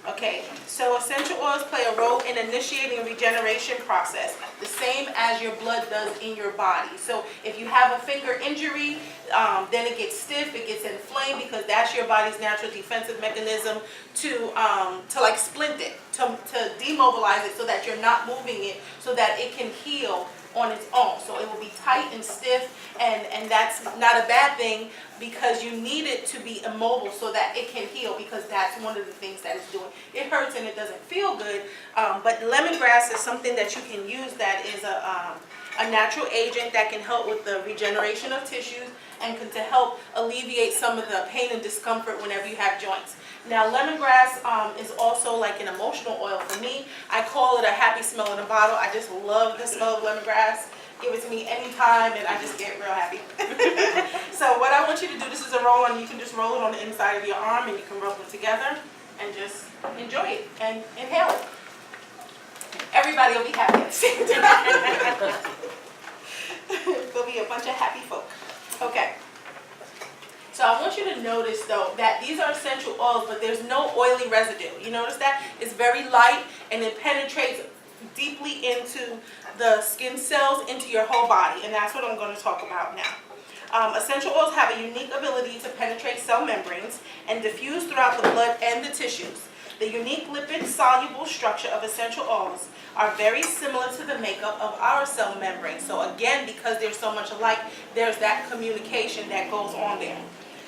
Okay, so essential oils play a role in initiating a regeneration process, the same as your blood does in your body. So if you have a finger injury, then it gets stiff, it gets inflamed, because that's your body's natural defensive mechanism to like splint it, to demobilize it so that you're not moving it, so that it can heal on its own. So it will be tight and stiff, and that's not a bad thing, because you need it to be immobile so that it can heal, because that's one of the things that it's doing. It hurts and it doesn't feel good, but lemongrass is something that you can use that is a natural agent that can help with the regeneration of tissues and to help alleviate some of the pain and discomfort whenever you have joints. Now, lemongrass is also like an emotional oil for me. I call it a happy smell in a bottle. I just love the smell of lemongrass. Give it to me anytime and I just get real happy. So what I want you to do, this is a roll-on. You can just roll it on the inside of your arm and you can rub them together and just enjoy it and inhale it. Everybody will be happy at the same time. There'll be a bunch of happy folk. Okay. So I want you to notice, though, that these are essential oils, but there's no oily residue. You notice that? It's very light, and it penetrates deeply into the skin cells, into your whole body, and that's what I'm going to talk about now. Essential oils have a unique ability to penetrate cell membranes and diffuse throughout the blood and the tissues. The unique lipid-soluble structure of essential oils are very similar to the makeup of our cell membrane. So again, because they're so much alike, there's that communication that goes on there.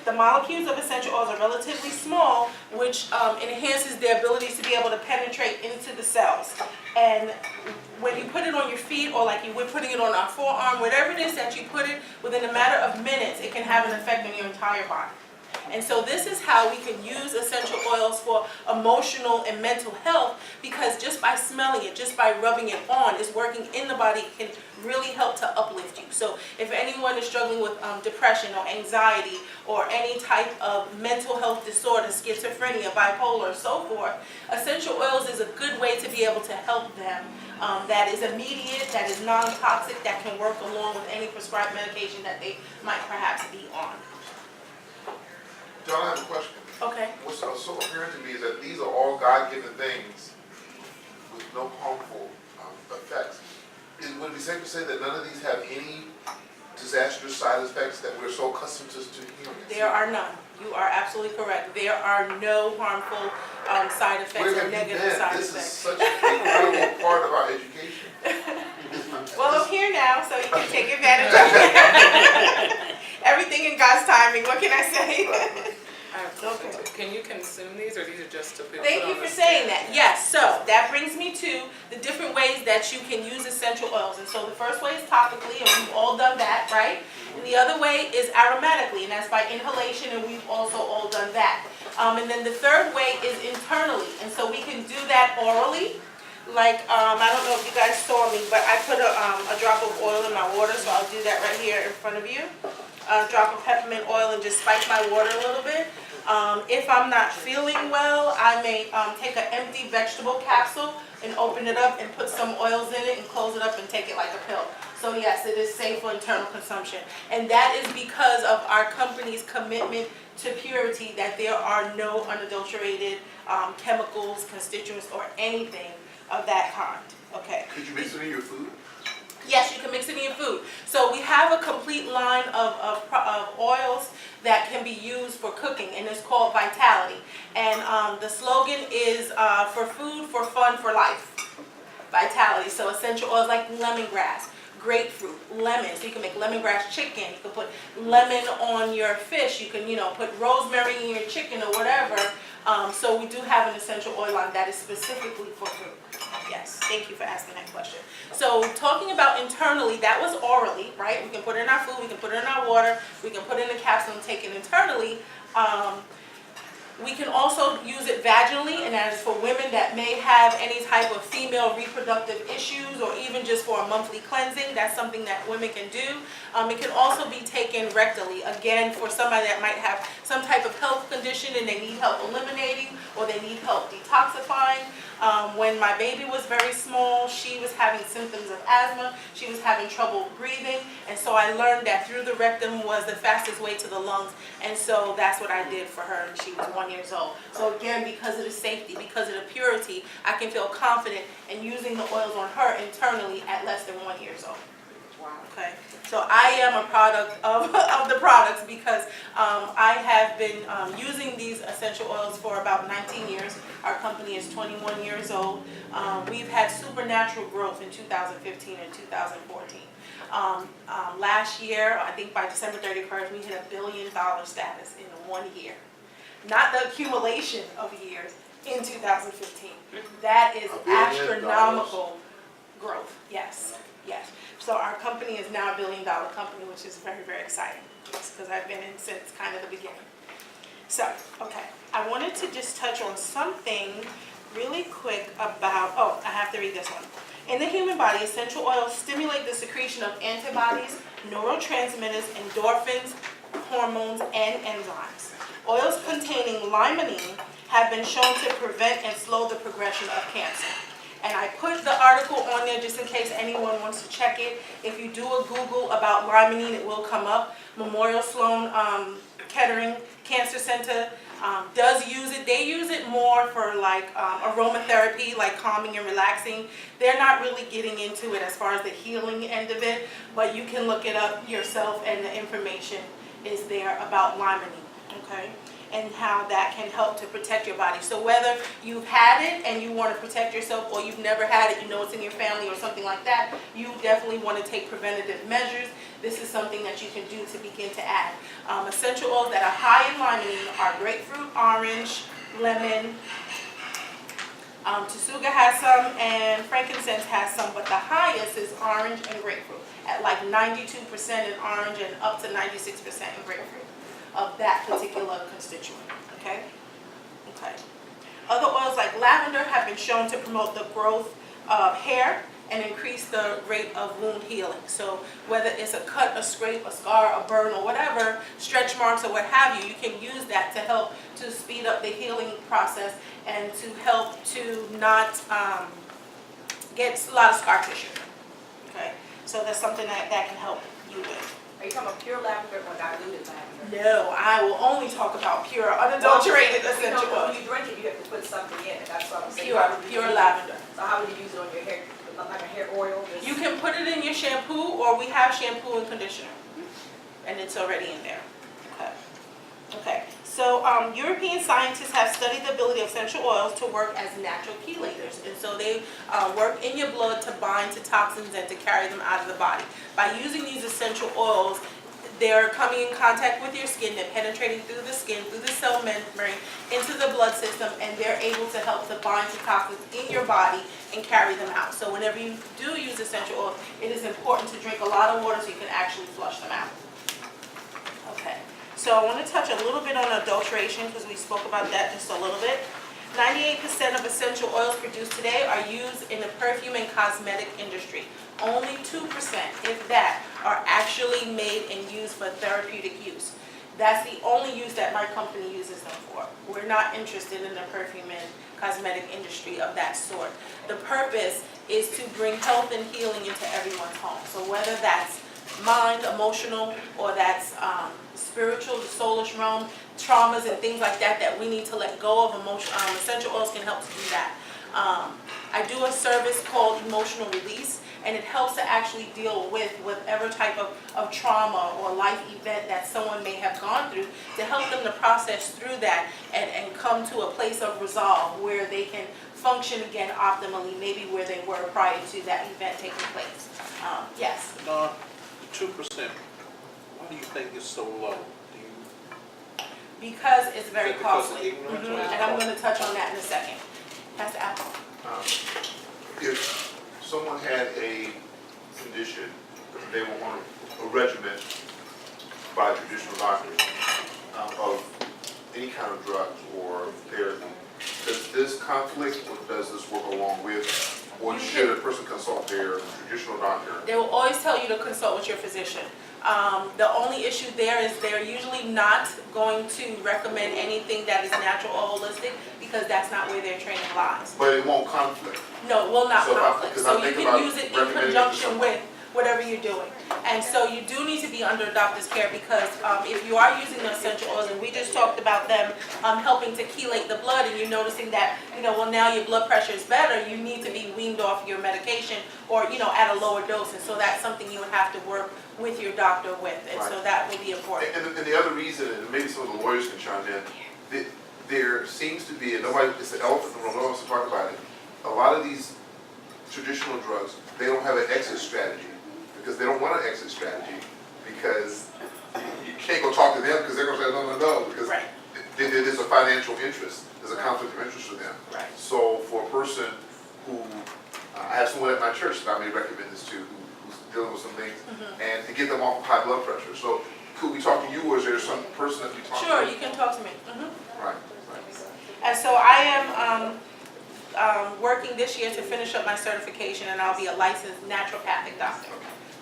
The molecules of essential oils are relatively small, which enhances their abilities to be able to penetrate into the cells. And when you put it on your feet, or like you were putting it on our forearm, whatever it is that you put it, within a matter of minutes, it can have an effect on your entire body. And so this is how we can use essential oils for emotional and mental health, because just by smelling it, just by rubbing it on, it's working in the body, it can really help to uplift you. So if anyone is struggling with depression or anxiety or any type of mental health disorder, schizophrenia, bipolar, so forth, essential oils is a good way to be able to help them. That is immediate, that is non-toxic, that can work along with any prescribed medication that they might perhaps be on. John, I have a question. Okay. What's so apparent to me is that these are all God-given things with no harmful effects. Would it be safe to say that none of these have any disastrous side effects that we're so accustomed to hearing? There are none. You are absolutely correct. There are no harmful side effects or negative side effects. This is such an incredible part of our education. Well, I'm here now, so you can take advantage of it. Everything in God's timing. What can I say? Okay. Can you consume these, or these are just to put Thank you for saying that. Yes, so that brings me to the different ways that you can use essential oils. And so the first way is topically, and we've all done that, right? And the other way is aromatically, and that's by inhalation, and we've also all done that. And then the third way is internally, and so we can do that orally. Like, I don't know if you guys saw me, but I put a drop of oil in my water, so I'll do that right here in front of you. A drop of peppermint oil and just spice my water a little bit. If I'm not feeling well, I may take an empty vegetable capsule and open it up and put some oils in it and close it up and take it like a pill. So yes, it is safe for internal consumption. And that is because of our company's commitment to purity, that there are no unadulterated chemicals, constituents, or anything of that kind. Okay. Could you mix it in your food? Yes, you can mix it in your food. So we have a complete line of oils that can be used for cooking, and it's called Vitality. And the slogan is for food, for fun, for life. Vitality. So essential oils like lemongrass, grapefruit, lemon. So you can make lemongrass chicken. You can put lemon on your fish. You can, put rosemary in your chicken or whatever. So we do have an essential oil line that is specifically for food. Yes, thank you for asking that question. So talking about internally, that was orally, right? We can put it in our food, we can put it in our water, we can put it in a capsule and take it internally. We can also use it vaginally, and that is for women that may have any type of female reproductive issues, or even just for a monthly cleansing. That's something that women can do. It can also be taken rectally, again, for somebody that might have some type of health condition and they need help eliminating, or they need help detoxifying. When my baby was very small, she was having symptoms of asthma. She was having trouble breathing, and so I learned that through the rectum was the fastest way to the lungs, and so that's what I did for her, and she was 1 year old. So again, because it is safe safety, because of the purity, I can feel confident in using the oils on her internally at less than 1 year old. Wow. Okay, so I am a product of, of the products because I have been using these essential oils for about 19 years. Our company is 21 years old. We've had supernatural growth in 2015 and 2014. Last year, I think by December 31st, we hit $1 billion status in 1 year. Not the accumulation of years in 2015. That is $1 billion? astronomical growth, yes, yes. So our company is now $1 billion company, which is very, very exciting, because I've been in since kind of the beginning. So, okay, I wanted to just touch on something really quick about, I have to read this one. In the human body, essential oils stimulate the secretion of antibodies, neurotransmitters, endorphins, hormones, and enzymes. Oils containing limonene have been shown to prevent and slow the progression of cancer. And I put the article on there just in case anyone wants to check it. If you do a Google about limonene, it will come up. Memorial Sloan Kettering Cancer Center does use it. They use it more for like aromatherapy, like calming and relaxing. They're not really getting into it as far as the healing end of it, but you can look it up yourself, and the information is there about limonene, okay? And how that can help to protect your body. So whether you've had it and you want to protect yourself, or you've never had it, you know it's in your family or something like that, you definitely want to take preventative measures. This is something that you can do to begin to add. Essential oils that are high in limonene are grapefruit, orange, lemon. Tsuga has some, and frankincense has some, but the highest is orange and grapefruit, at like 92% in orange and up to 96% in grapefruit of that particular constituent, okay? Okay. Other oils like lavender have been shown to promote the growth of hair and increase the rate of wound healing. So whether it's a cut, a scrape, a scar, a burn, or whatever, stretch marks or what have you, you can use that to help to speed up the healing process and to help to not get a lot of scar tissue, okay? So that's something that can help you with. Are you talking about pure lavender or diluted lavender? No, I will only talk about pure, unadulterated essential When oils. you drink it, you have to put something in it. That's what I'm saying. Pure lavender. So how would you use it on your hair? Like a hair oil? You can put it in your shampoo, or we have shampoo and conditioner, and it's already in there. Okay. Okay. So European scientists have studied the ability of essential oils to work as natural chelators, and so they work in your blood to bind to toxins and to carry them out of the body. By using these essential oils, they're coming in contact with your skin, they're penetrating through the skin, through the cell membrane, into the blood system, and they're able to help to bind to toxins in your body and carry them out. So whenever you do use essential oils, it is important to drink a lot of water so you can actually flush them out. Okay. So I want to touch a little bit on adulteration, because we spoke about that just a little bit. 98% of essential oils produced today are used in the perfume and cosmetic industry. Only 2%, if that, are actually made and used for therapeutic use. That's the only use that my company uses them for. We're not interested in the perfume and cosmetic industry of that sort. The purpose is to bring health and healing into everyone's home. So whether that's mind, emotional, or that's spiritual, the soulish realm, traumas and things like that that we need to let go of, essential oils can help to do that. I do a service called emotional release, and it helps to actually deal with whatever type of trauma or life event that someone may have gone through, to help them to process through that and come to a place of resolve where they can function again optimally, maybe where they were prior to that event taking place. Yes? Dawne, the 2%, why do you think it's so low? Do you, Because it's very Is it because of costly. ignorance or is it And I'm going to touch on that in a second. Pastor Apple. If someone had a condition, they will want a regimen by a traditional doctor of any kind of drugs or therapy, does this conflict, or does this work along with, or should a person consult their traditional doctor? They will always tell you to consult with your physician. The only issue there is they're usually not going to recommend anything that is natural or holistic, because that's not where their training lies. But it won't conflict. No, it will not So conflict. because So I you think can about use it in recommending it to conjunction someone. whatever you're doing. And so you do need to be under a doctor's care because if you are using the essential oils, and we just talked about them helping to chelate the blood, and you're noticing that, well, now your blood pressure is better, you need to be weaned off your medication or, at a lower dose. And so that's something you would have to work with your doctor with. And so that will be important. And the other reason, and maybe some of the lawyers can chime in, there seems to be, and it's the elephant in the room, no one wants to talk about it, a lot of these traditional drugs, they don't have an exit strategy because they don't want an exit strategy because you can't go talk to them because they're going to say no, because there's a financial interest, there's a conflict of interest for them. Right. So for a person who, I have someone at my church that I may recommend this to, who's dealing with some things, and to get them off of high blood pressure. So could we talk to you, or is there some person that we talk to? Sure, you can talk to me. Right. And so I am working this year to finish up my certification, and I'll be a licensed naturopathic doctor.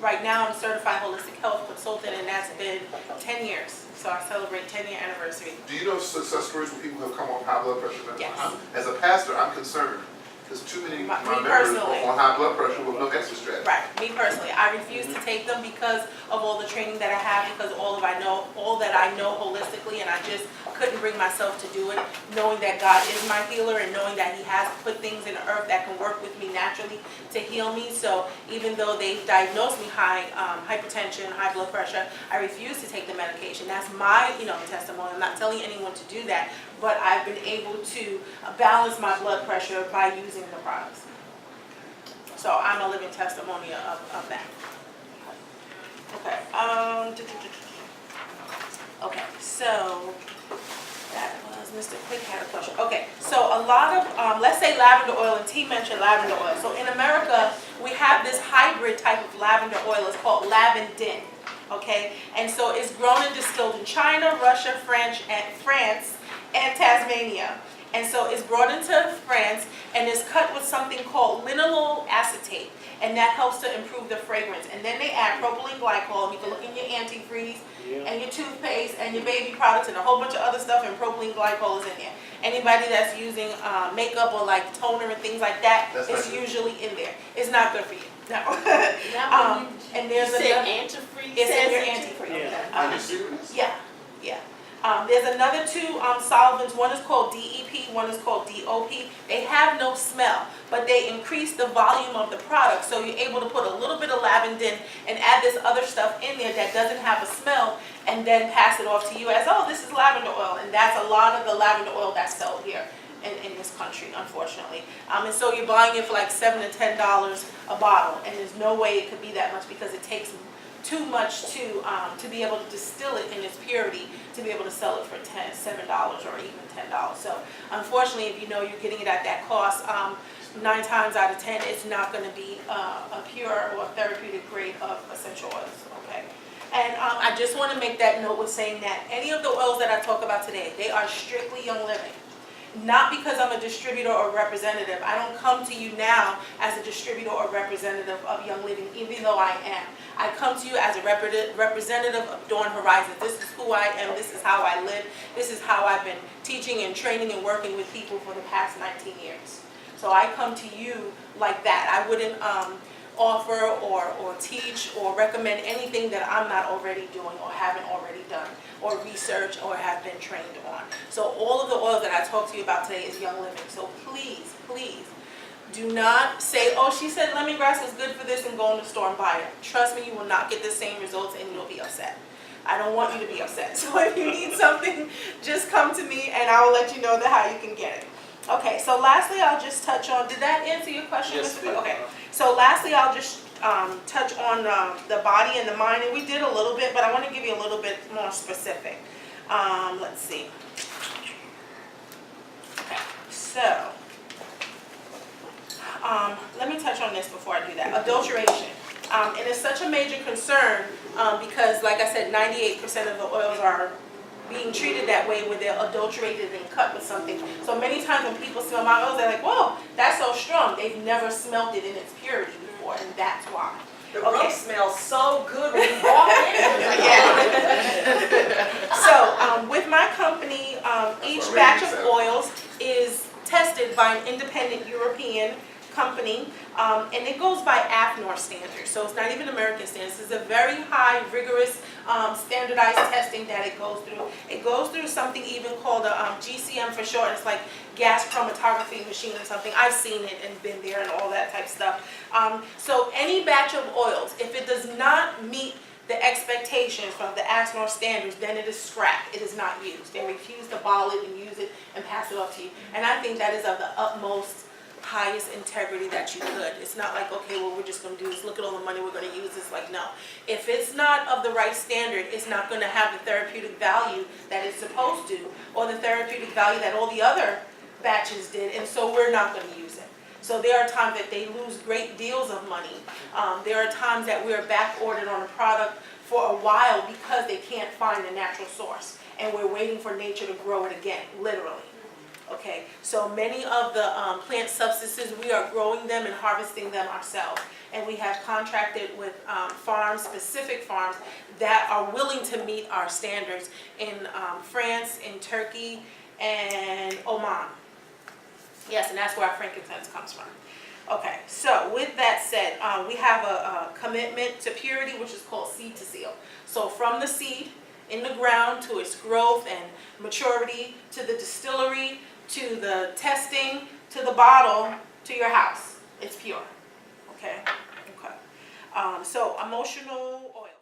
Right now, I'm a certified holistic health consultant, and that's been 10 years. So I celebrate 10-year anniversary. Do you know success stories where people have come off high blood pressure? Yes. As a pastor, I'm concerned because too many of my members personally. are on high blood pressure with no exit strategy. Right, me personally, I refuse to take them because of all the training that I have, because all that I know holistically, and I just couldn't bring myself to do it, knowing that God is my healer and knowing that He has put things in the earth that can work with me naturally to heal me. So even though they've diagnosed me hypertension, high blood pressure, I refuse to take the medication. That's my testimony. I'm not telling anyone to do that, but I've been able to balance my blood pressure by using the products. So I'm a living testimony of that. Okay. Okay, so that was Mr. Quick had a question. Okay, so a lot of, let's say lavender oil, and T mentioned lavender oil. So in America, we have this hybrid type of lavender oil. It's called lavandin. Okay, and so it's grown and distilled in China, Russia, France, and Tasmania. And so it's brought into France and is cut with something called linalool acetate, and that helps to improve the fragrance. And then they add propylene glycol, and you can look in your antifreeze and your toothpaste and your baby products and a whole bunch of other stuff, and propylene glycol is in there. Anybody that's using makeup or like toner and things like that, it's usually in there. It's not good for you. No. And there's another antifreeze. It's in your antifreeze. Are you serious? Yeah. There's another two solvents. One is called DEP, one is called DOP. They have no smell, but they increase the volume of the product. So you're able to put a little bit of lavandin and add this other stuff in there that doesn't have a smell, and then pass it off to you as, oh, this is lavender oil. And that's a lot of the lavender oil that's sold here in this country, unfortunately. And so you're buying it for like $7 to $10 a bottle, and there's no way it could be that much because it takes too much to be able to distill it in its purity to be able to sell it for $7 or even $10. So unfortunately, if you know you're getting it at that cost, 9 times out of 10, it's not going to be a pure or therapeutic grade of essential oils. Okay. And I just want to make that note with saying that any of the oils that I talk about today, they are strictly Young Living. Not because I'm a distributor or representative. I don't come to you now as a distributor or representative of Young Living, even though I am. I come to you as a representative of Dawne Horizons. This is who I am. This is how I live. This is how I've been teaching and training and working with people for the past 19 years. So I come to you like that. I wouldn't offer or teach or recommend anything that I'm not already doing or haven't already done or researched or have been trained on. So all of the oils that I talk to you about today is Young Living. So please, please, do not say, oh, she said lemongrass was good for this, and go in the store and buy it. Trust me, you will not get the same results and you'll be upset. I don't want you to be upset. So if you need something, just come to me and I will let you know how you can get it. Okay, so lastly, I'll just touch on, did that answer your question? Yes, it did. Okay, so lastly, I'll just touch on the body and the mind, and we did a little bit, but I want to give you a little bit more specific. Let's see. Okay, so let me touch on this before I do that. Adulteration. And it's such a major concern because, like I said, 98% of the oils are being treated that way, where they're adulterated and cut with something. So many times when people smell my oils, they're like, whoa, that's so strong. They've never smelled it in its purity before, and that's why. The room smells so good when you walk in. So with my company, each batch of oils is tested by an independent European company, and it goes by AFNOR standards, so it's not even American standards. It's a very high, rigorous, standardized testing that it goes through. It goes through something even called a GCM for short. It's like gas chromatography machine or something. I've seen it and been there and all that type of stuff. So any batch of oils, if it does not meet the expectations from the AFNOR standards, then it is scrapped. It is not used. They refuse to bottle it and use it and pass it off to you. And I think that is of the utmost highest integrity that you could. It's not like, okay, well, we're just going to do this. Look at all the money we're going to use. It's like, no. If it's not of the right standard, it's not going to have the therapeutic value that it's supposed to, or the therapeutic value that all the other batches did, and so we're not going to use it. So there are times that they lose great deals of money. There are times that we're back ordered on a product for a while because they can't find a natural source, and we're waiting for nature to grow it again, literally. Okay, so many of the plant substances, we are growing them and harvesting them ourselves, and we have contracted with farms, specific farms, that are willing to meet our standards in France, in Turkey, and Oman. Yes, and that's where our frankincense comes from. Okay, so with that said, we have a commitment to purity, which is called seed to seal. So from the seed in the ground to its growth and maturity, to the distillery, to the testing, to the bottle, to your house, it's pure. Okay? Okay. So emotional oil.